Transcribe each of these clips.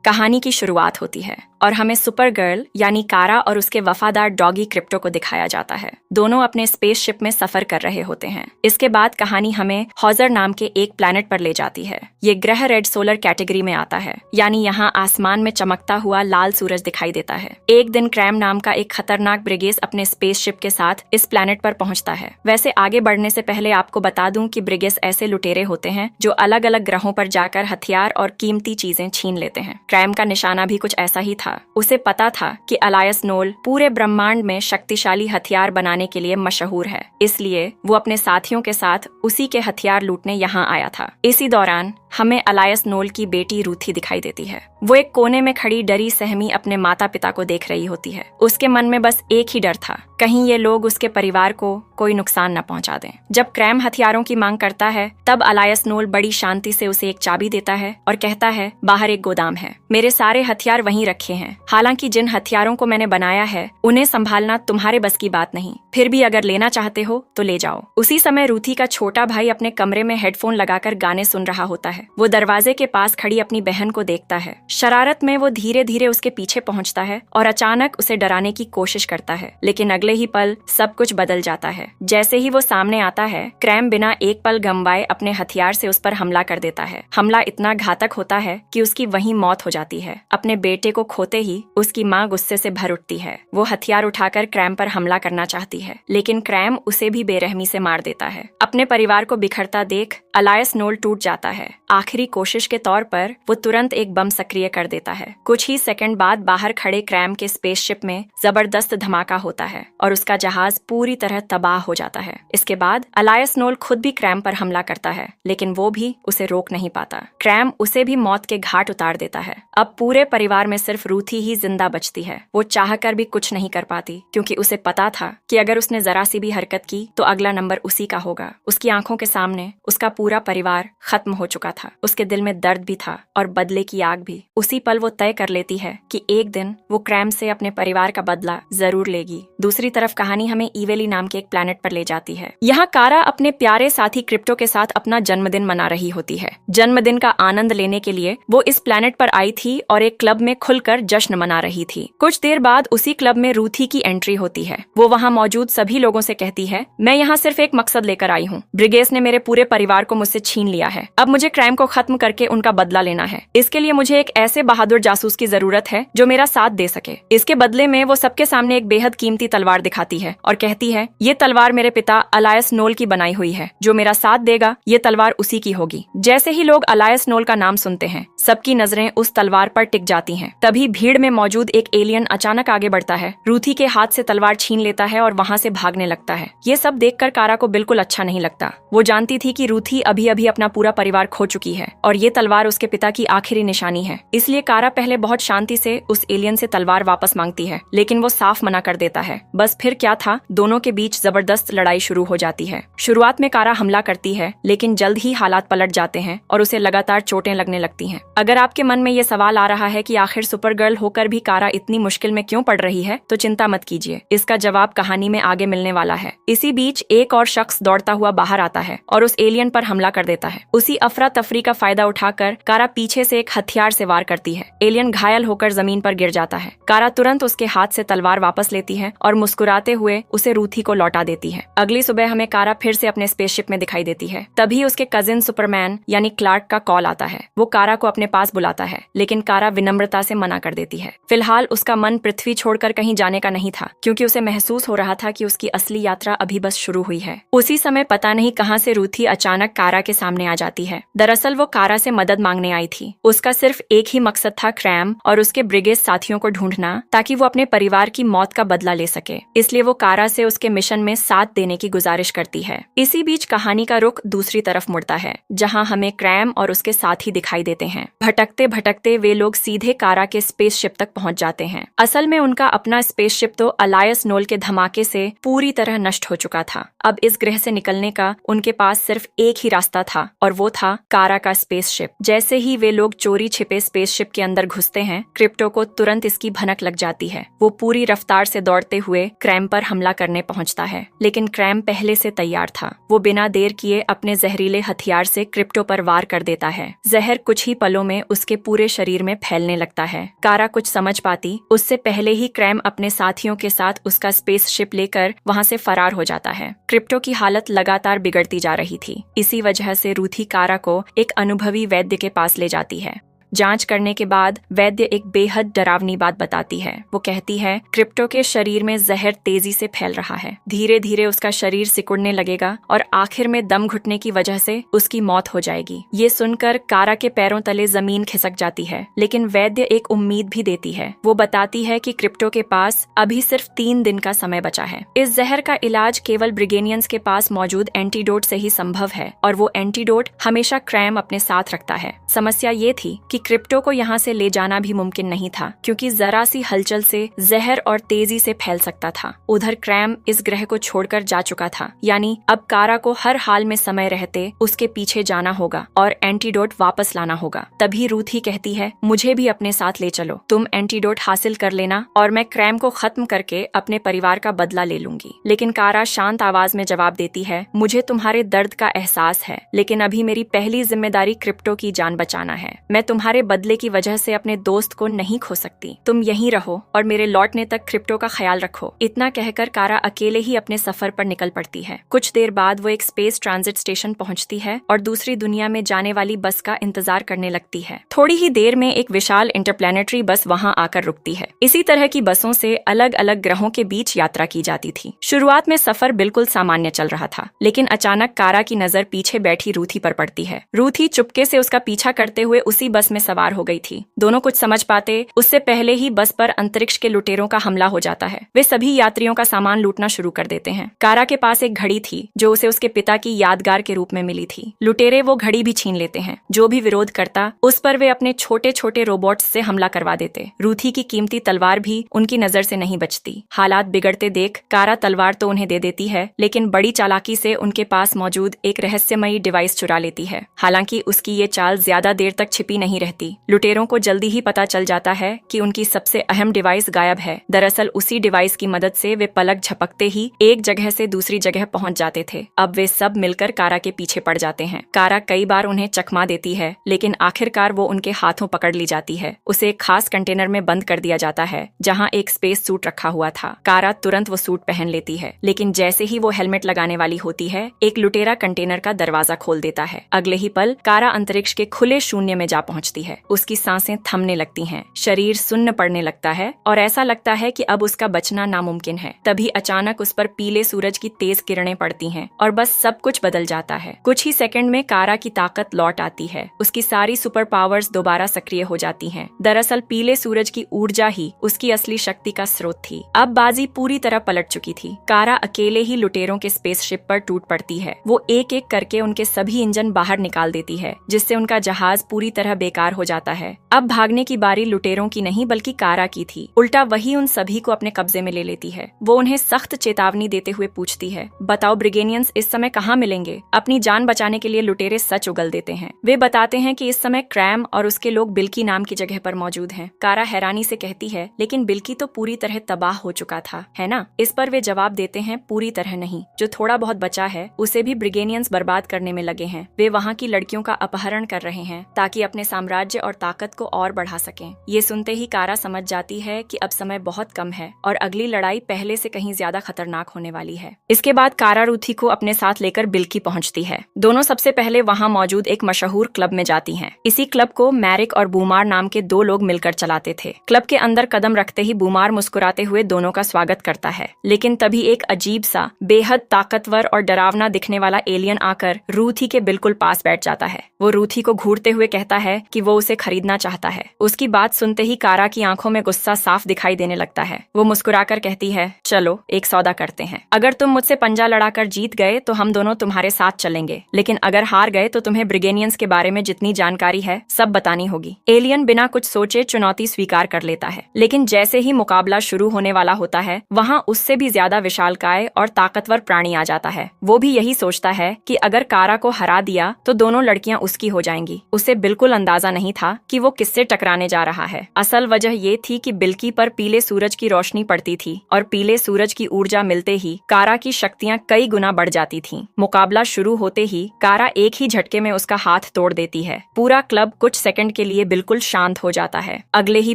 कहानी की शुरुआत होती है और हमें सुपर गर्ल यानी कारा और उसके वफादार डॉगी क्रिप्टो को दिखाया जाता है। दोनों अपने स्पेसशिप में सफर कर रहे होते हैं। इसके बाद कहानी हमें हॉजर नाम के एक प्लैनेट पर ले जाती है। ये ग्रह रेड सोलर कैटेगरी में आता है, यानी यहाँ आसमान में चमकता हुआ लाल सूरज दिखाई देता है। एक दिन क्रैम नाम का एक खतरनाक ब्रिगेस अपने स्पेसशिप के साथ इस प्लैनेट पर पहुंचता है। वैसे आगे बढ़ने से पहले आपको बता दूं कि ब्रिगेस ऐसे लुटेरे होते हैं जो अलग अलग ग्रहों पर जाकर हथियार और कीमती चीजें छीन लेते हैं। क्रैम का निशाना भी कुछ ऐसा ही था। उसे पता था कि अलायस नोल पूरे ब्रह्मांड में शक्तिशाली हथियार बनाने के लिए मशहूर है, इसलिए वो अपने साथियों के साथ उसी के हथियार लूटने यहाँ आया था। इसी दौरान हमें अलायस नोल की बेटी रूथी दिखाई देती है। वो एक कोने में खड़ी डरी सहमी अपने माता पिता को देख रही होती है। उसके मन में बस एक ही डर था, कहीं ये लोग उसके परिवार को कोई नुकसान न पहुंचा दें। जब क्रैम हथियारों की मांग करता है तब अलायस नोल बड़ी शांति से उसे एक चाबी देता है और कहता है, बाहर एक गोदाम है, मेरे सारे हथियार वहीं रखे हैं। हालांकि जिन हथियारों को मैंने बनाया है उन्हें संभालना तुम्हारे बस की बात नहीं, फिर भी अगर लेना चाहते हो तो ले जाओ। उसी समय रूथी का छोटा भाई अपने कमरे में हेडफोन लगाकर गाने सुन रहा होता है। वो दरवाजे के पास खड़ी अपनी बहन को देखता है। शरारत में वो धीरे धीरे उसके पीछे पहुंचता है और अचानक उसे डराने की कोशिश करता है, लेकिन अगले ही पल सब कुछ बदल जाता है। जैसे ही वो सामने आता है, क्रैम बिना एक पल गंवाए अपने हथियार से उस पर हमला कर देता है। हमला इतना घातक होता है कि उसकी वहीं मौत हो जाती है। अपने बेटे को खोते ही उसकी माँ गुस्से से भर उठती है। वो हथियार उठाकर क्रैम पर हमला करना चाहती है, लेकिन क्रैम उसे भी बेरहमी से मार देता है। अपने परिवार को बिखरता देख अलायस नोल टूट जाता है। आखिरी कोशिश के तौर पर वो तुरंत एक बम सक्रिय कर देता है। कुछ ही सेकंड बाद बाहर खड़े क्रैम के स्पेसशिप में जबरदस्त धमाका होता है और उसका जहाज पूरी तरह तबाह हो जाता है। इसके बाद अलायस नोल खुद भी क्रैम पर हमला करता है, लेकिन वो भी उसे रोक नहीं पाता। क्रैम उसे भी मौत के घाट उतार देता है। अब पूरे परिवार में सिर्फ रूथी ही जिंदा बचती है। वो चाहकर भी कुछ नहीं कर पाती, क्योंकि उसे पता था कि अगर उसने जरा सी भी हरकत की तो अगला नंबर उसी का होगा। उसकी आंखों के सामने उसका पूरा परिवार खत्म हो चुका था। उसके दिल में दर्द भी था और बदले की आग भी। उसी पल वो तय कर लेती है कि एक दिन वो क्रैम से अपने परिवार का बदला जरूर लेगी। दूसरी तरफ कहानी हमें इवेली नाम के एक प्लैनेट पर ले जाती है। यहाँ कारा अपने प्यारे साथी क्रिप्टो के साथ अपना जन्मदिन मना रही होती है। जन्मदिन का आनंद लेने के लिए वो इस प्लैनेट पर आई थी और एक क्लब में खुलकर जश्न मना रही थी। कुछ देर बाद उसी क्लब में रूथी की एंट्री होती है। वो वहाँ मौजूद सभी लोगों से कहती है, मैं यहाँ सिर्फ एक मकसद लेकर आई हूँ। ब्रिगेस ने मेरे पूरे परिवार को मुझसे छीन लिया है। अब मुझे क्राइम को खत्म करके उनका बदला लेना है। इसके लिए मुझे एक ऐसे बहादुर जासूस की जरूरत है जो मेरा साथ दे सके। इसके बदले में वो सबके सामने एक बेहद कीमती तलवार दिखाती है और कहती है, ये तलवार मेरे पिता अलायस नोल की बनाई हुई है। जो मेरा साथ देगा ये तलवार उसी की होगी। जैसे ही लोग अलायस नोल का नाम सुनते हैं, सबकी नजरें उस तलवार पर टिक जाती हैं। तभी भीड़ में मौजूद एक एलियन अचानक आगे बढ़ता है, रूथी के हाथ से तलवार छीन लेता है और वहाँ से भागने लगता है। ये सब देखकर कारा को बिल्कुल अच्छा नहीं लगता। वो जानती थी कि रूथी अभी अभी अपना पूरा परिवार खो चुकी है और ये तलवार उसके पिता की आखिरी निशानी है। इसलिए कारा पहले बहुत शांति से उस एलियन से तलवार वापस मांगती है, लेकिन वो साफ मना कर देता है। बस फिर क्या था, दोनों के बीच जबरदस्त लड़ाई शुरू हो जाती है। शुरुआत में कारा हमला करती है, लेकिन जल्द ही हालात पलट जाते हैं और उसे लगातार चोटें लगने लगती हैं। अगर आपके मन में ये सवाल आ रहा है कि आखिर सुपर गर्ल होकर भी कारा इतनी मुश्किल में क्यों पड़ रही है, तो चिंता मत कीजिए, इसका जवाब कहानी में आगे मिलने वाला है। इसी बीच एक और शख्स दौड़ता हुआ बाहर आता है और उस एलियन पर हमला कर देता है। उसी अफरा तफरी का फायदा उठाकर कारा पीछे से एक हथियार से वार करती है। एलियन घायल होकर जमीन पर गिर जाता है। कारा तुरंत उसके हाथ से तलवार वापस लेती है और मुस्कुराते हुए उसे रूथी को लौटा देती है। अगली सुबह हमें कारा फिर से अपने स्पेसशिप में दिखाई देती है। तभी उसके कजिन सुपरमैन यानी क्लार्क का कॉल आता है। वो कारा को अपने पास बुलाता है, लेकिन कारा विनम्रता से मना कर देती है। फिलहाल उसका मन पृथ्वी छोड़कर कहीं जाने का नहीं था, क्योंकि उसे महसूस हो रहा था कि उसकी असली यात्रा अभी बस शुरू हुई है। उसी समय पता नहीं कहां से रूथी अचानक कारा के सामने आ जाती है। दरअसल वो कारा से मदद मांगने आई थी। उसका सिर्फ एक ही मकसद था, क्रैम और उसके ब्रिगेड साथियों को ढूंढना, ताकि वो अपने परिवार की मौत का बदला ले सके। इसलिए वो कारा से उसके मिशन में साथ देने की गुजारिश करती है। इसी बीच कहानी का रुख दूसरी तरफ मुड़ता है, जहाँ हमें क्रैम और उसके साथी दिखाई देते हैं। भटकते भटकते वे लोग सीधे कारा के स्पेसशिप तक पहुंच जाते हैं। असल में उनका अपना स्पेसशिप तो अलायस नोल के धमाके से पूरी तरह नष्ट हो चुका था। अब इस ग्रह से निकलने का उनके पास सिर्फ एक ही रास्ता था, और वो था कारा का स्पेसशिप। जैसे ही वे लोग चोरी छिपे स्पेसशिप के अंदर घुसते हैं, क्रिप्टो को तुरंत इसकी भनक लग जाती है। वो पूरी रफ्तार से दौड़ते हुए क्रैम पर हमला करने पहुंचता है, लेकिन क्रैम पहले से तैयार था। वो बिना देर किए अपने जहरीले हथियार से क्रिप्टो पर वार कर देता है। जहर कुछ ही पलों में उसके पूरे शरीर में फैलने लगता है। कारा कुछ समझ पाती उससे पहले ही क्रैम अपने साथियों के साथ उसका स्पेसशिप लेकर वहां से फरार हो जाता है। क्रिप्टो की हालत लगातार बिगड़ती जा रही थी। इसी वजह से रूथी कारा को एक अनुभवी वैद्य के पास ले जाती है। जांच करने के बाद वैद्य एक बेहद डरावनी बात बताती है। वो कहती है क्रिप्टो के शरीर में जहर तेजी से फैल रहा है। धीरे धीरे उसका शरीर सिकुड़ने लगेगा और आखिर में दम घुटने की वजह से उसकी मौत हो जाएगी। ये सुनकर कारा के पैरों तले जमीन खिसक जाती है, लेकिन वैद्य एक उम्मीद भी देती है। वो बताती है कि क्रिप्टो के पास अभी सिर्फ 3 दिन का समय बचा है। इस जहर का इलाज केवल ब्रिगेनियंस के पास मौजूद एंटीडोट से ही संभव है और वो एंटीडोट हमेशा क्रैम अपने साथ रखता है। समस्या ये थी कि क्रिप्टो को यहाँ से ले जाना भी मुमकिन नहीं था, क्योंकि जरा सी हलचल से जहर और तेजी से फैल सकता था। उधर क्रैम इस ग्रह को छोड़कर जा चुका था, यानी अब कारा को हर हाल में समय रहते उसके पीछे जाना होगा और एंटीडोट वापस लाना होगा। तभी रूथी कहती है, मुझे भी अपने साथ ले चलो। तुम एंटीडोट हासिल कर लेना और मैं क्रैम को खत्म करके अपने परिवार का बदला ले लूंगी। लेकिन कारा शांत आवाज में जवाब देती है, मुझे तुम्हारे दर्द का एहसास है, लेकिन अभी मेरी पहली जिम्मेदारी क्रिप्टो की जान बचाना है। मैं तुम्हारे बदले की वजह से अपने दोस्त को नहीं खो सकती। तुम यहीं रहो और मेरे लौटने तक क्रिप्टो का ख्याल रखो। इतना कहकर कारा अकेले ही अपने सफर पर निकल पड़ती है। कुछ देर बाद वो एक स्पेस ट्रांजिट स्टेशन पहुंचती है और दूसरी दुनिया में जाने वाली बस का इंतजार करने लगती है। थोड़ी ही देर में एक विशाल इंटरप्लैनेटरी बस वहां आकर रुकती है। इसी तरह की बसों से अलग अलग ग्रहों के बीच यात्रा की जाती थी। शुरुआत में सफर बिल्कुल सामान्य चल रहा था, लेकिन अचानक कारा की नजर पीछे बैठी रूथी पर पड़ती है। रूथी चुपके से उसका पीछा करते हुए उसी बस में सवार हो गई थी। दोनों कुछ समझ पाते उससे पहले ही बस पर अंतरिक्ष के लुटेरों का हमला हो जाता है। वे सभी यात्रियों का सामान लूटना शुरू कर देते हैं। कारा के पास एक घड़ी थी जो उसे उसके पिता की यादगार के रूप में मिली थी। लुटेरे वो घड़ी भी छीन लेते हैं। जो भी विरोध करता उस पर वे अपने छोटे छोटे रोबोट्स से हमला करवा देते। रूथी की कीमती तलवार भी उनकी नजर से नहीं बचती। हालात बिगड़ते देख कारा तलवार तो उन्हें दे देती है, लेकिन बड़ी चालाकी से उनके पास मौजूद एक रहस्यमयी डिवाइस चुरा लेती है। हालांकि उसकी ये चाल ज्यादा देर तक छिपी नहीं रहती। लुटेरों को जल्दी ही पता चल जाता है कि उनकी सबसे अहम डिवाइस गायब है। दरअसल उसी डिवाइस की मदद से वे पलक झपकते ही एक जगह से दूसरी जगह पहुंच जाते थे। अब वे सब मिलकर कारा के पीछे पड़ जाते हैं। कारा कई बार उन्हें चकमा देती है, लेकिन आखिरकार वो उनके हाथों पकड़ ली जाती है। उसे एक खास कंटेनर में बंद कर दिया जाता है, जहाँ एक स्पेस सूट रखा हुआ था। कारा तुरंत वो सूट पहन लेती है, लेकिन जैसे ही वो हेलमेट लगाने वाली होती है, एक लुटेरा कंटेनर का दरवाजा खोल देता है। अगले ही पल कारा अंतरिक्ष के खुले शून्य में जा पहुंचती है। उसकी सांसें थमने लगती हैं, शरीर सुन्न पड़ने लगता है और ऐसा लगता है कि अब उसका बचना नामुमकिन है। तभी अचानक उस पर पीले सूरज की तेज किरणें पड़ती हैं और बस सब कुछ बदल जाता है। कुछ ही सेकंड में कारा की ताकत लौट आती है। उसकी सारी सुपर पावर्स दोबारा सक्रिय हो जाती हैं। दरअसल पीले सूरज की ऊर्जा ही उसकी असली शक्ति का स्रोत थी। अब बाजी पूरी तरह पलट चुकी थी। कारा अकेले ही लुटेरों के स्पेसशिप पर टूट पड़ती है। वो एक एक करके उनके सभी इंजन बाहर निकाल देती है, जिससे उनका जहाज पूरी तरह बेकार हो जाता है। अब भागने की बारी लुटेरों की नहीं बल्कि कारा की थी। उल्टा वही उन सभी को अपने कब्जे में ले लेती है। वो उन्हें सख्त चेतावनी देते हुए पूछती है, बताओ ब्रिगेनियंस इस समय कहाँ मिलेंगे? अपनी जान बचाने के लिए लुटेरे सच उगल देते हैं। वे बताते हैं कि इस समय क्रैम और उसके लोग बिल्की नाम की जगह पर मौजूद हैं। कारा हैरानी से कहती है, लेकिन बिल्की तो पूरी तरह तबाह हो चुका था, है ना? इस पर वे जवाब देते हैं, पूरी तरह नहीं। जो थोड़ा बहुत बचा है उसे भी ब्रिगेनियंस बर्बाद करने में लगे हैं। वे वहाँ की लड़कियों का अपहरण कर रहे हैं ताकि अपने साम्राज्य और ताकत को और बढ़ा सकें। ये सुनते ही कारा समझ जाती है कि अब समय बहुत कम है और अगली लड़ाई पहले से कहीं ज्यादा खतरनाक होने वाली है। इसके बाद कारा रूथी को अपने साथ लेकर बिल्की पहुंचती है। दोनों सबसे पहले वहां मौजूद एक मशहूर क्लब में जाती हैं। इसी क्लब को मैरिक और बूमार नाम के 2 लोग मिलकर चलाते थे। क्लब के अंदर कदम रखते ही बूमार मुस्कुराते हुए दोनों का स्वागत करता है, लेकिन तभी एक अजीब सा बेहद ताकतवर और डरावना दिखने वाला एलियन आकर रूथी के बिल्कुल पास बैठ जाता है। वो रूथी को घूरते हुए कहता है कि वो उसे खरीदना चाहता है। उसकी बात सुनते ही कारा की आंखों में गुस्सा साफ दिखाई देने लगता है। वो मुस्कुराकर कहती है, चलो एक सौदा करते हैं। अगर तुम मुझसे पंजा लड़ाकर जीत गए तो हम दोनों तुम्हारे साथ चलेंगे, लेकिन अगर हार गए तो तुम्हें ब्रिगेनियंस के बारे में जितनी जानकारी है सब बतानी होगी। एलियन बिना कुछ सोचे चुनौती स्वीकार कर लेता है, लेकिन जैसे ही मुकाबला शुरू होने वाला होता है वहाँ उससे भी ज्यादा विशालकाय और ताकतवर प्राणी आ जाता है। वो भी यही सोचता है कि अगर कारा को हरा दिया तो दोनों लड़कियां उसकी हो जाएंगी। उसे बिल्कुल अंदाजा अंदाजा नहीं था कि वो किससे टकराने जा रहा है। असल वजह ये थी कि बिल्की पर पीले सूरज की रोशनी पड़ती थी और पीले सूरज की ऊर्जा मिलते ही कारा की शक्तियां कई गुना बढ़ जाती थीं। मुकाबला शुरू होते ही कारा एक ही झटके में उसका हाथ तोड़ देती है। पूरा क्लब कुछ सेकंड के लिए बिल्कुल शांत हो जाता है। अगले ही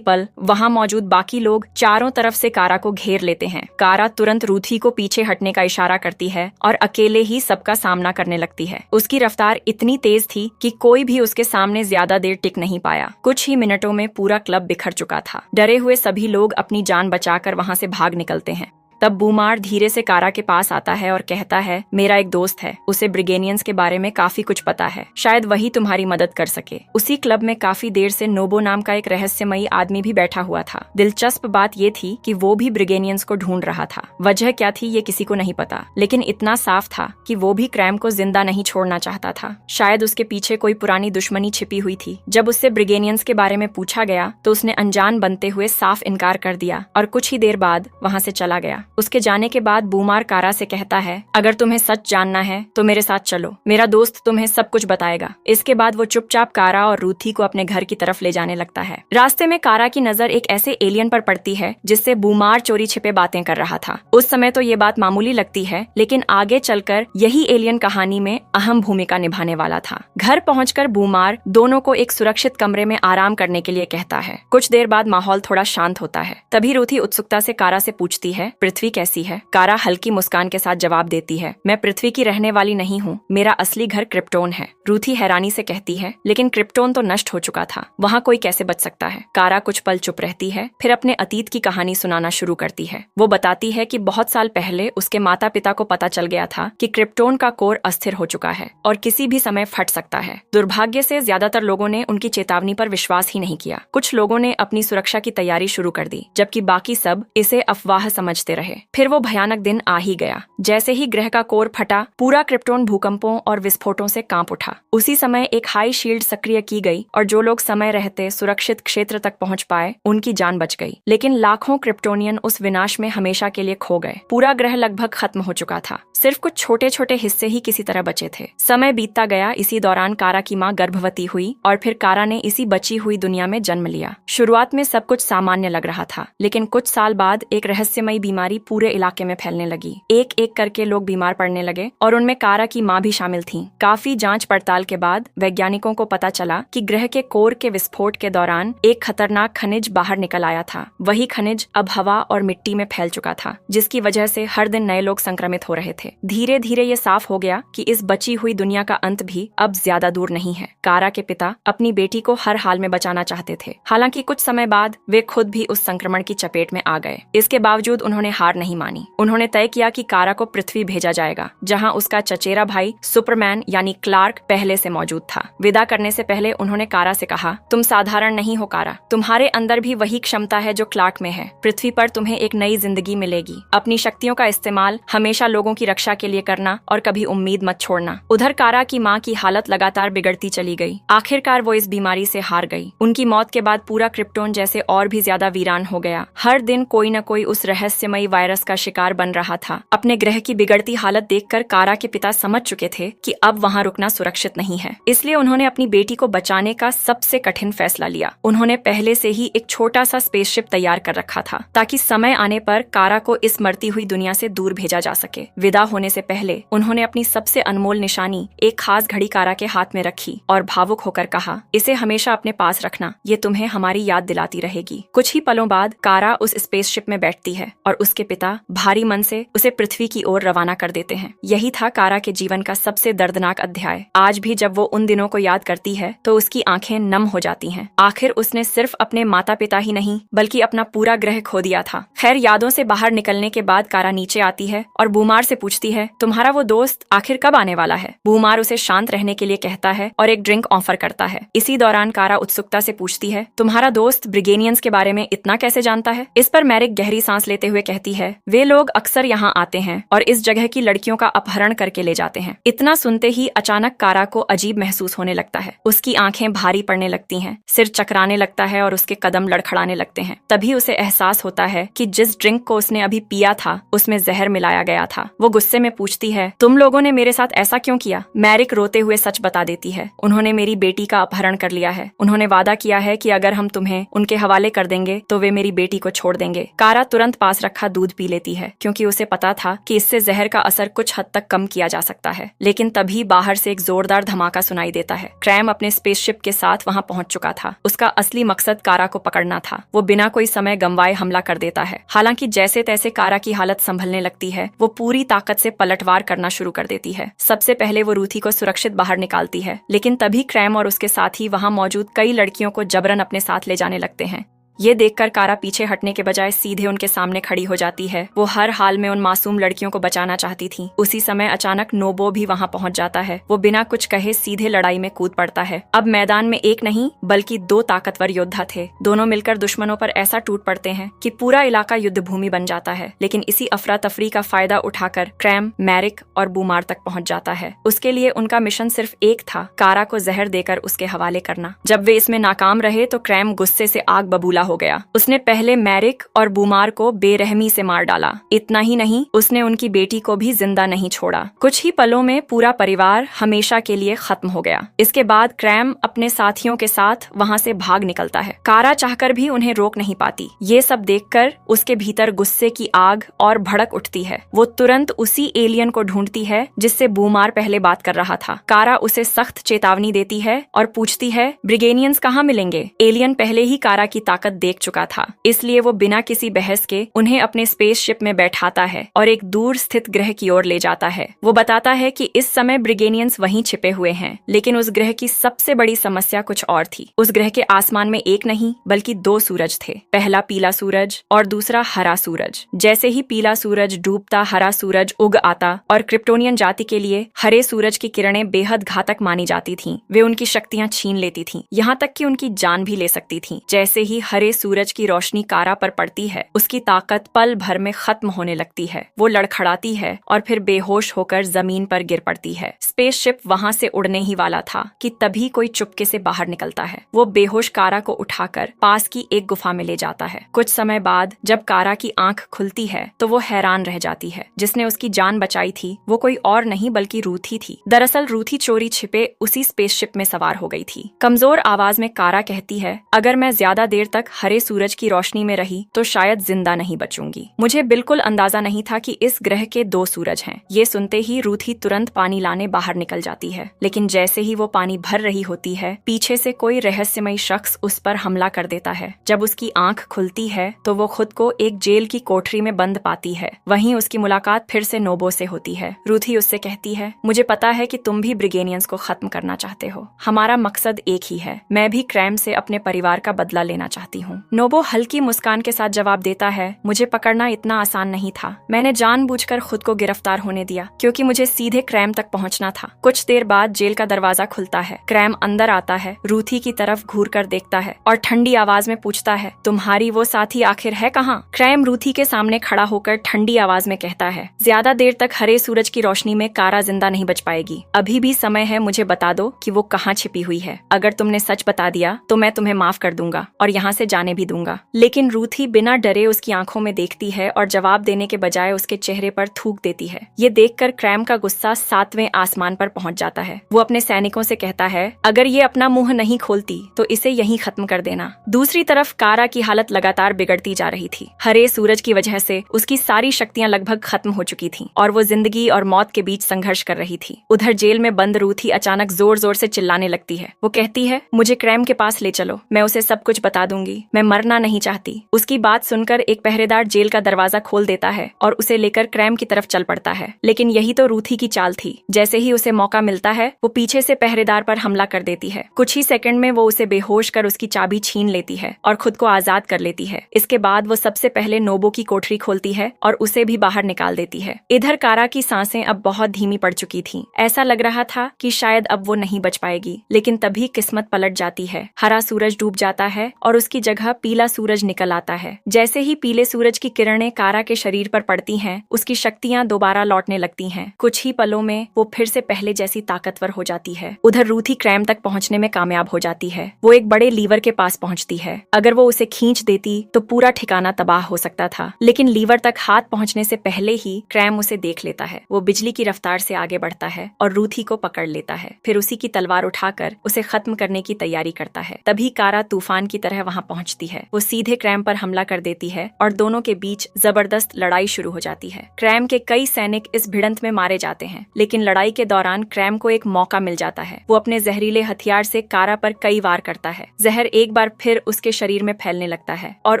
पल वहां मौजूद बाकी लोग चारों तरफ से कारा को घेर लेते हैं। कारा तुरंत रूथी को पीछे हटने का इशारा करती है और अकेले ही सबका सामना करने लगती है। उसकी रफ्तार इतनी तेज थी कि कोई भी उसके सामने ज्यादा देर टिक नहीं पाया। कुछ ही मिनटों में पूरा क्लब बिखर चुका था। डरे हुए सभी लोग अपनी जान बचाकर वहां से भाग निकलते हैं। तब बूमार धीरे से कारा के पास आता है और कहता है, मेरा एक दोस्त है, उसे ब्रिगेनियंस के बारे में काफी कुछ पता है, शायद वही तुम्हारी मदद कर सके। उसी क्लब में काफी देर से नोबो नाम का एक रहस्यमयी आदमी भी बैठा हुआ था। दिलचस्प बात ये थी कि वो भी ब्रिगेनियंस को ढूंढ रहा था। वजह क्या थी ये किसी को नहीं पता, लेकिन इतना साफ था कि वो भी क्रैम को जिंदा नहीं छोड़ना चाहता था। शायद उसके पीछे कोई पुरानी दुश्मनी छिपी हुई थी। जब उससे ब्रिगेनियंस के बारे में पूछा गया तो उसने अनजान बनते हुए साफ इनकार कर दिया और कुछ ही देर बाद वहाँ से चला गया। उसके जाने के बाद बूमार कारा से कहता है, अगर तुम्हें सच जानना है तो मेरे साथ चलो, मेरा दोस्त तुम्हें सब कुछ बताएगा। इसके बाद वो चुपचाप कारा और रूथी को अपने घर की तरफ ले जाने लगता है। रास्ते में कारा की नजर एक ऐसे एलियन पर पड़ती है जिससे बूमार चोरी छिपे बातें कर रहा था। उस समय तो ये बात मामूली लगती है, लेकिन आगे चलकर यही एलियन कहानी में अहम भूमिका निभाने वाला था। घर पहुंचकर बूमार दोनों को एक सुरक्षित कमरे में आराम करने के लिए कहता है। कुछ देर बाद माहौल थोड़ा शांत होता है। तभी रूथी उत्सुकता से कारा से पूछती है, पृथ्वी कैसी है? कारा हल्की मुस्कान के साथ जवाब देती है, मैं पृथ्वी की रहने वाली नहीं हूँ, मेरा असली घर क्रिप्टोन है। रूथी हैरानी से कहती है, लेकिन क्रिप्टोन तो नष्ट हो चुका था, वहाँ कोई कैसे बच सकता है? कारा कुछ पल चुप रहती है, फिर अपने अतीत की कहानी सुनाना शुरू करती है। वो बताती है कि बहुत साल पहले उसके माता पिता को पता चल गया था कि क्रिप्टोन का कोर अस्थिर हो चुका है और किसी भी समय फट सकता है। दुर्भाग्य से ज्यादातर लोगों ने उनकी चेतावनी पर विश्वास ही नहीं किया। कुछ लोगों ने अपनी सुरक्षा की तैयारी शुरू कर दी, जबकि बाकी सब इसे अफवाह समझते रहे। फिर वो भयानक दिन आ ही गया। जैसे ही ग्रह का कोर फटा, पूरा क्रिप्टोन भूकंपों और विस्फोटों से कांप उठा। उसी समय एक हाई शील्ड सक्रिय की गई और जो लोग समय रहते सुरक्षित क्षेत्र तक पहुंच पाए, उनकी जान बच गई। लेकिन लाखों क्रिप्टोनियन उस विनाश में हमेशा के लिए खो गए। पूरा ग्रह लगभग खत्म हो चुका था, सिर्फ कुछ छोटे छोटे हिस्से ही किसी तरह बचे थे। समय बीतता गया। इसी दौरान कारा की माँ गर्भवती हुई और फिर कारा ने इसी बची हुई दुनिया में जन्म लिया। शुरुआत में सब कुछ सामान्य लग रहा था, लेकिन कुछ साल बाद एक रहस्यमयी बीमारी पूरे इलाके में फैलने लगी। एक एक करके लोग बीमार पड़ने लगे और उनमें कारा की माँ भी शामिल थीं। काफी जांच पड़ताल के बाद वैज्ञानिकों को पता चला कि ग्रह के कोर के विस्फोट के दौरान एक खतरनाक खनिज बाहर निकल आया था। वही खनिज अब हवा और मिट्टी में फैल चुका था, जिसकी वजह से हर दिन नए लोग संक्रमित हो रहे थे। धीरे धीरे ये साफ हो गया कि इस बची हुई दुनिया का अंत भी अब ज्यादा दूर नहीं है। कारा के पिता अपनी बेटी को हर हाल में बचाना चाहते थे। हालांकि कुछ समय बाद वे खुद भी उस संक्रमण की चपेट में आ गए। इसके बावजूद उन्होंने हार नहीं मानी। उन्होंने तय किया कि कारा को पृथ्वी भेजा जाएगा, जहां उसका चचेरा भाई सुपरमैन यानी क्लार्क पहले से मौजूद था। विदा करने से पहले उन्होंने कारा से कहा, तुम साधारण नहीं हो कारा, तुम्हारे अंदर भी वही क्षमता है जो क्लार्क में है। पृथ्वी पर तुम्हें एक नई जिंदगी मिलेगी। अपनी शक्तियों का इस्तेमाल हमेशा लोगों की रक्षा के लिए करना और कभी उम्मीद मत छोड़ना। उधर कारा की माँ की हालत लगातार बिगड़ती चली गई। आखिरकार वो इस बीमारी से हार गई। उनकी मौत के बाद पूरा क्रिप्टोन जैसे और भी ज्यादा वीरान हो गया। हर दिन कोई न कोई उस रहस्यमयी वायरस का शिकार बन रहा था। अपने ग्रह की बिगड़ती हालत देखकर कारा के पिता समझ चुके थे कि अब वहां रुकना सुरक्षित नहीं है। इसलिए उन्होंने अपनी बेटी को बचाने का सबसे कठिन फैसला लिया। उन्होंने पहले से ही एक छोटा सा स्पेसशिप तैयार कर रखा था, ताकि समय आने पर कारा को इस मरती हुई दुनिया से दूर भेजा जा सके। विदा होने से पहले उन्होंने अपनी सबसे अनमोल निशानी, एक खास घड़ी कारा के हाथ में रखी और भावुक होकर कहा, इसे हमेशा अपने पास रखना, ये तुम्हें हमारी याद दिलाती रहेगी। कुछ ही पलों बाद कारा उस स्पेसशिप में बैठती है और उसके पिता भारी मन से उसे पृथ्वी की ओर रवाना कर देते हैं। यही था कारा के जीवन का सबसे दर्दनाक अध्याय। आज भी जब वो उन दिनों को याद करती है तो उसकी आंखें नम हो जाती हैं। आखिर उसने सिर्फ अपने माता पिता ही नहीं बल्कि अपना पूरा ग्रह खो दिया था। खैर, यादों से बाहर निकलने के बाद कारा नीचे आती है और बूमार से पूछती है, तुम्हारा वो दोस्त आखिर कब आने वाला है? बूमार उसे शांत रहने के लिए कहता है और एक ड्रिंक ऑफर करता है। इसी दौरान कारा उत्सुकता से पूछती है, तुम्हारा दोस्त ब्रिगेनियंस के बारे में इतना कैसे जानता है? इस पर मैरिक गहरी सांस लेते हुए कहती है, है, वे लोग अक्सर यहाँ आते हैं और इस जगह की लड़कियों का अपहरण करके ले जाते हैं। इतना सुनते ही अचानक कारा को अजीब महसूस होने लगता है। उसकी आंखें भारी पड़ने लगती हैं, सिर चकराने लगता है और उसके कदम लड़खड़ाने लगते हैं। तभी उसे एहसास होता है कि जिस ड्रिंक को उसने अभी पिया था उसमें जहर मिलाया गया था। वो गुस्से में पूछती है, तुम लोगों ने मेरे साथ ऐसा क्यों किया? मैरिक रोते हुए सच बता देती है, उन्होंने मेरी बेटी का अपहरण कर लिया है। उन्होंने वादा किया है कि अगर हम तुम्हें उनके हवाले कर देंगे तो वे मेरी बेटी को छोड़ देंगे। कारा तुरंत पास रखा दूध पी लेती है, क्योंकि उसे पता था कि इससे जहर का असर कुछ हद तक कम किया जा सकता है। लेकिन तभी बाहर से एक जोरदार धमाका सुनाई देता है। क्रैम अपने स्पेसशिप के साथ वहां पहुंच चुका था। उसका असली मकसद कारा को पकड़ना था। वो बिना कोई समय गंवाए हमला कर देता है। हालांकि जैसे तैसे कारा की हालत संभलने लगती है, वो पूरी ताकत से पलटवार करना शुरू कर देती है। सबसे पहले वो रूथी को सुरक्षित बाहर निकालती है, लेकिन तभी क्रैम और उसके साथी वहां मौजूद कई लड़कियों को जबरन अपने साथ ले जाने लगते हैं। ये देखकर कारा पीछे हटने के बजाय सीधे उनके सामने खड़ी हो जाती है। वो हर हाल में उन मासूम लड़कियों को बचाना चाहती थी। उसी समय अचानक नोबो भी वहां पहुंच जाता है। वो बिना कुछ कहे सीधे लड़ाई में कूद पड़ता है। अब मैदान में एक नहीं बल्कि 2 ताकतवर योद्धा थे। दोनों मिलकर दुश्मनों पर ऐसा टूट पड़ते हैं कि पूरा इलाका युद्ध भूमि बन जाता है। लेकिन इसी अफरा तफरी का फायदा उठाकर क्रैम, मैरिक और बूमार तक पहुंच जाता है। उसके लिए उनका मिशन सिर्फ एक था, कारा को जहर देकर उसके हवाले करना। जब वे इसमें नाकाम रहे तो क्रैम गुस्से से आग बबूला हो गया। उसने पहले मैरिक और बूमार को बेरहमी से मार डाला। इतना ही नहीं, उसने उनकी बेटी को भी जिंदा नहीं छोड़ा। कुछ ही पलों में पूरा परिवार हमेशा के लिए खत्म हो गया। इसके बाद क्रैम अपने साथियों के साथ वहां से भाग निकलता है। कारा चाहकर भी उन्हें रोक नहीं पाती। ये सब देखकर उसके भीतर गुस्से की आग और भड़क उठती है। वो तुरंत उसी एलियन को ढूंढती है जिससे बूमार पहले बात कर रहा था। कारा उसे सख्त चेतावनी देती है और पूछती है, ब्रिगेनियंस कहाँ मिलेंगे? एलियन पहले ही कारा की ताकत देख चुका था, इसलिए वो बिना किसी बहस के उन्हें अपने स्पेसशिप में बैठाता है और एक दूर स्थित ग्रह की ओर ले जाता है। वो बताता है कि इस समय ब्रिगेनियंस वहीं छिपे हुए हैं, लेकिन उस ग्रह की सबसे बड़ी समस्या कुछ और थी। उस ग्रह के आसमान में एक नहीं बल्कि 2 सूरज थे। पहला पीला सूरज और दूसरा हरा सूरज। जैसे ही पीला सूरज डूबता, हरा सूरज उग आता और क्रिप्टोनियन जाति के लिए हरे सूरज की किरणें बेहद घातक मानी जाती थीं। वे उनकी शक्तियां छीन लेती थीं, यहाँ तक कि उनकी जान भी ले सकती थीं। जैसे ही हरे सूरज की रोशनी कारा पर पड़ती है, उसकी ताकत पल भर में खत्म होने लगती है। वो लड़खड़ाती है और फिर बेहोश होकर जमीन पर गिर पड़ती है। स्पेसशिप वहां से उड़ने ही वाला था कि तभी कोई चुपके से बाहर निकलता है। वो बेहोश कारा को उठाकर पास की एक गुफा में ले जाता है। कुछ समय बाद जब कारा की आंख खुलती है तो वो हैरान रह जाती है। जिसने उसकी जान बचाई थी वो कोई और नहीं बल्कि रूथी थी। दरअसल रूथी चोरी छिपे उसी स्पेसशिप में सवार हो गई थी। कमजोर आवाज में कारा कहती है, अगर मैं ज्यादा देर तक हरे सूरज की रोशनी में रही तो शायद जिंदा नहीं बचूंगी। मुझे बिल्कुल अंदाजा नहीं था कि इस ग्रह के 2 सूरज हैं। ये सुनते ही रूथी तुरंत पानी लाने बाहर निकल जाती है, लेकिन जैसे ही वो पानी भर रही होती है, पीछे से कोई रहस्यमयी शख्स उस पर हमला कर देता है। जब उसकी आंख खुलती है तो वो खुद को एक जेल की कोठरी में बंद पाती है। वहीं उसकी मुलाकात फिर से नोबो से होती है। रूथी उससे कहती है, मुझे पता है कि तुम भी ब्रिगेनियंस को खत्म करना चाहते हो। हमारा मकसद एक ही है। मैं भी क्रैम से अपने परिवार का बदला लेना चाहती हूँ। नोबो हल्की मुस्कान के साथ जवाब देता है, मुझे पकड़ना इतना आसान नहीं था। मैंने जानबूझकर खुद को गिरफ्तार होने दिया क्योंकि मुझे सीधे क्रैम तक पहुंचना था। कुछ देर बाद जेल का दरवाजा खुलता है। क्रैम अंदर आता है, रूथी की तरफ घूर कर देखता है और ठंडी आवाज में पूछता है, तुम्हारी वो साथी आखिर है कहाँ? क्रैम रूथी के सामने खड़ा होकर ठंडी आवाज में कहता है, ज्यादा देर तक हरे सूरज की रोशनी में कारा जिंदा नहीं बच पाएगी। अभी भी समय है, मुझे बता दो कि वो कहाँ छिपी हुई है। अगर तुमने सच बता दिया तो मैं तुम्हें माफ कर दूंगा और यहाँ से जाने भी दूंगा। लेकिन रूथी बिना डरे उसकी आंखों में देखती है और जवाब देने के बजाय उसके चेहरे पर थूक देती है। ये देखकर क्रैम का गुस्सा 7वें आसमान पर पहुंच जाता है। वो अपने सैनिकों से कहता है, अगर ये अपना मुंह नहीं खोलती तो इसे यहीं खत्म कर देना। दूसरी तरफ कारा की हालत लगातार बिगड़ती जा रही थी। हरे सूरज की वजह से उसकी सारी शक्तियां लगभग खत्म हो चुकी थीं और वो जिंदगी और मौत के बीच संघर्ष कर रही थी। उधर जेल में बंद रूथी अचानक जोर जोर से चिल्लाने लगती है। वो कहती है, मुझे क्रैम के पास ले चलो, मैं उसे सब कुछ बता दूंगी। मैं मरना नहीं चाहती। उसकी बात सुनकर एक पहरेदार जेल का दरवाजा खोल देता है और उसे लेकर क्रैम की तरफ चल पड़ता है। लेकिन यही तो रूथी की चाल थी। जैसे ही उसे मौका मिलता है वो पीछे से पहरेदार पर हमला कर देती है। कुछ ही सेकंड में वो उसे बेहोश कर उसकी चाबी छीन लेती है और खुद को आजाद कर लेती है। इसके बाद वो सबसे पहले नोबो की कोठरी खोलती है और उसे भी बाहर निकाल देती है। इधर कारा की सांसें अब बहुत धीमी पड़ चुकी थीं। ऐसा लग रहा था कि शायद अब वो नहीं बच पाएगी। लेकिन तभी किस्मत पलट जाती है। हरा सूरज डूब जाता है और उसकी जगह पीला सूरज निकल आता है। जैसे ही पीले सूरज की किरणें कारा के शरीर पर पड़ती हैं, उसकी शक्तियां दोबारा लौटने लगती हैं। कुछ ही पलों में वो फिर से पहले जैसी ताकतवर हो जाती है। उधर रूथी क्रैम तक पहुंचने में कामयाब हो जाती है। वो एक बड़े लीवर के पास पहुंचती है। अगर वो उसे खींच देती तो पूरा ठिकाना तबाह हो सकता था, लेकिन लीवर तक हाथ पहुंचने से पहले ही क्रैम उसे देख लेता है। वो बिजली की रफ्तार से आगे बढ़ता है और रूथी को पकड़ लेता है। फिर उसी की तलवार उठाकर उसे खत्म करने की तैयारी करता है। तभी कारा तूफान की तरह वहां पहुंचती है। वो सीधे क्रैम पर हमला कर देती है और दोनों के बीच जबरदस्त लड़ाई शुरू हो जाती है। क्रैम के कई सैनिक इस भिड़ंत में मारे जाते हैं, लेकिन लड़ाई के दौरान क्रैम को एक मौका मिल जाता है। वो अपने जहरीले हथियार से कारा पर कई वार करता है। जहर एक बार फिर उसके शरीर में फैलने लगता है और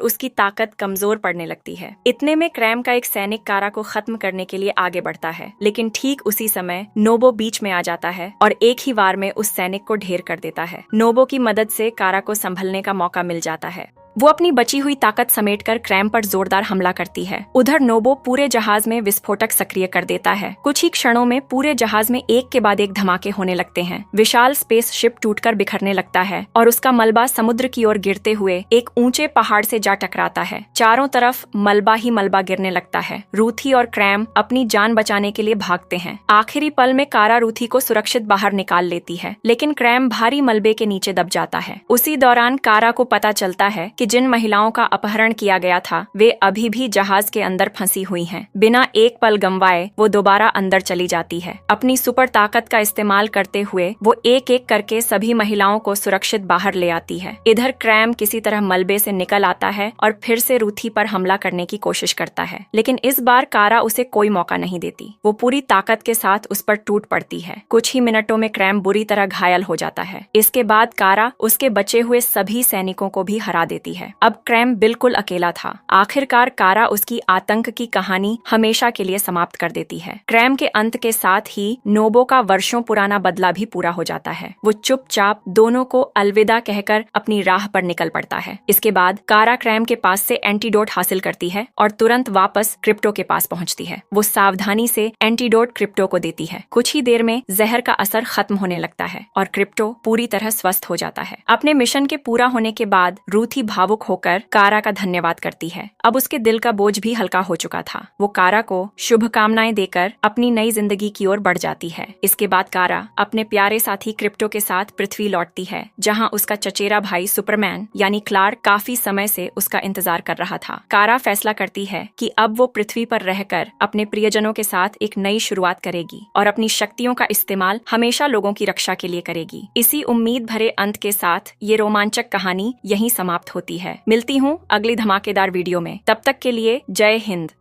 उसकी ताकत कमजोर पड़ने लगती है। इतने में क्रैम का एक सैनिक कारा को खत्म करने के लिए आगे बढ़ता है, लेकिन ठीक उसी समय नोबो बीच में आ जाता है और एक ही वार में उस सैनिक को ढेर कर देता है। नोबो की मदद से कारा को संभलने का मौका मिल जाता है। वो अपनी बची हुई ताकत समेटकर क्रैम पर जोरदार हमला करती है। उधर नोबो पूरे जहाज में विस्फोटक सक्रिय कर देता है। कुछ ही क्षणों में पूरे जहाज में एक के बाद एक धमाके होने लगते हैं। विशाल स्पेस शिप टूटकर बिखरने लगता है और उसका मलबा समुद्र की ओर गिरते हुए एक ऊंचे पहाड़ से जा टकराता है। चारों तरफ मलबा ही मलबा गिरने लगता है। रूथी और क्रैम अपनी जान बचाने के लिए भागते हैं। आखिरी पल में कारा रूथी को सुरक्षित बाहर निकाल लेती है, लेकिन क्रैम भारी मलबे के नीचे दब जाता है। उसी दौरान कारा को पता चलता है कि जिन महिलाओं का अपहरण किया गया था वे अभी भी जहाज के अंदर फंसी हुई हैं। बिना एक पल गंवाए वो दोबारा अंदर चली जाती है। अपनी सुपर ताकत का इस्तेमाल करते हुए वो एक एक करके सभी महिलाओं को सुरक्षित बाहर ले आती है। इधर क्रैम किसी तरह मलबे से निकल आता है और फिर से रूथी पर हमला करने की कोशिश करता है, लेकिन इस बार कारा उसे कोई मौका नहीं देती। वो पूरी ताकत के साथ उस पर टूट पड़ती है। कुछ ही मिनटों में क्रैम बुरी तरह घायल हो जाता है। इसके बाद कारा उसके बचे हुए सभी सैनिकों को भी हरा देती है। अब क्रैम बिल्कुल अकेला था। आखिरकार कारा उसकी आतंक की कहानी हमेशा के लिए समाप्त कर देती है। क्रैम के अंत के साथ ही नोबो का वर्षों पुराना बदला भी पूरा हो जाता है। वो चुपचाप दोनों को अलविदा कहकर अपनी राह पर निकल पड़ता है। इसके बाद कारा क्रैम के पास से एंटीडोट हासिल करती है और तुरंत वापस क्रिप्टो के पास पहुंचती है। वो सावधानी से एंटीडोट क्रिप्टो को देती है। कुछ ही देर में जहर का असर खत्म होने लगता है और क्रिप्टो पूरी तरह स्वस्थ हो जाता है। अपने मिशन के पूरा होने के बाद रूथी भावुक होकर कारा का धन्यवाद करती है। अब उसके दिल का बोझ भी हल्का हो चुका था। वो कारा को शुभकामनाएं देकर अपनी नई जिंदगी की ओर बढ़ जाती है। इसके बाद कारा अपने प्यारे साथी क्रिप्टो के साथ पृथ्वी लौटती है, जहां उसका चचेरा भाई सुपरमैन यानी क्लार्क काफी समय से उसका इंतजार कर रहा था। कारा फैसला करती है कि अब वो पृथ्वी पर रहकर अपने प्रियजनों के साथ एक नई शुरुआत करेगी और अपनी शक्तियों का इस्तेमाल हमेशा लोगों की रक्षा के लिए करेगी। इसी उम्मीद भरे अंत के साथ ये रोमांचक कहानी यहीं समाप्त होती है। मिलती हूँ अगली धमाकेदार वीडियो में। तब तक के लिए जय हिंद।